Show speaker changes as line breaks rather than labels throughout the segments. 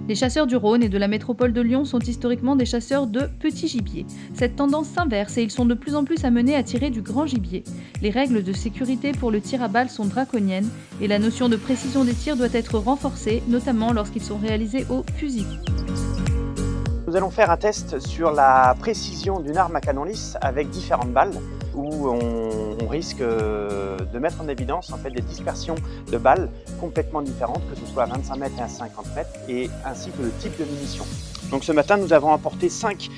Les chasseurs du Rhône et de la métropole de Lyon sont historiquement des chasseurs de petit gibier. Cette tendance s'inverse et ils sont de plus en plus amenés à tirer du grand gibier. Les règles de sécurité pour le tir à balle sont draconiennes et la notion de précision des tirs doit être renforcée, notamment lorsqu'ils sont réalisés au fusil.
Nous allons faire un test sur la précision d'une arme à canon lisse avec différentes balles où on risque de mettre en évidence en fait, des dispersions de balles complètement différentes, que ce soit à 25 mètres et à 50 mètres, et ainsi que le type de munitions. Donc ce matin, nous avons apporté 5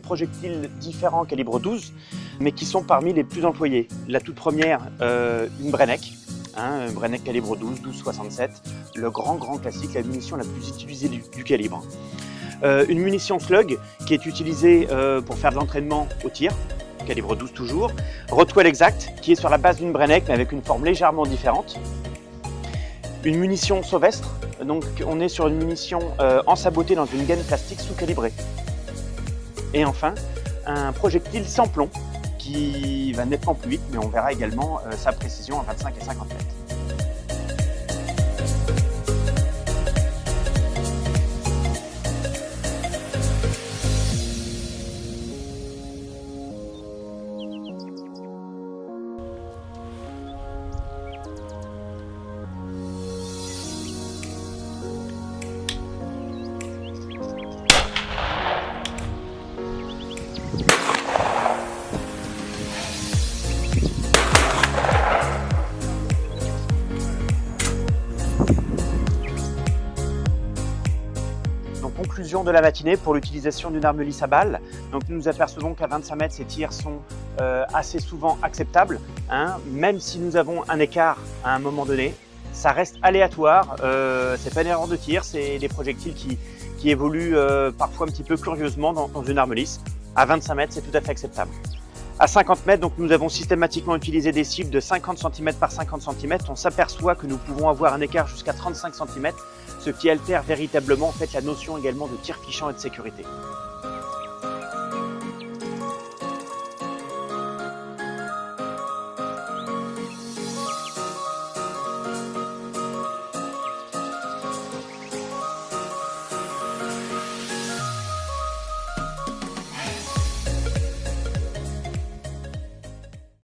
projectiles différents calibre 12, mais qui sont parmi les plus employés. La toute première, une Brenneck. Un Brenneck calibre 12, 12,67, le grand classique, la munition la plus utilisée du calibre. Une munition slug qui est utilisée pour faire de l'entraînement au tir, calibre 12 toujours. Rotwell Exact qui est sur la base d'une Brenneck mais avec une forme légèrement différente. Une munition Sauvestre, donc on est sur une munition ensabotée dans une gaine plastique sous-calibrée. Et enfin, un projectile sans plomb qui va nettement plus vite, mais on verra également sa précision à 25 et 50 mètres. Conclusion de la matinée pour l'utilisation d'une arme lisse à balle. Donc nous nous apercevons qu'à 25 mètres, ces tirs sont assez souvent acceptables, même si nous avons un écart à un moment donné. Ça reste aléatoire, c'est pas une erreur de tir, c'est des projectiles qui évoluent parfois un petit peu curieusement dans une arme lisse. À 25 mètres, c'est tout à fait acceptable. À 50 mètres, donc, nous avons systématiquement utilisé des cibles de 50 cm par 50 cm. On s'aperçoit que nous pouvons avoir un écart jusqu'à 35 cm, ce qui altère véritablement en fait, la notion également de tir fichant et de sécurité.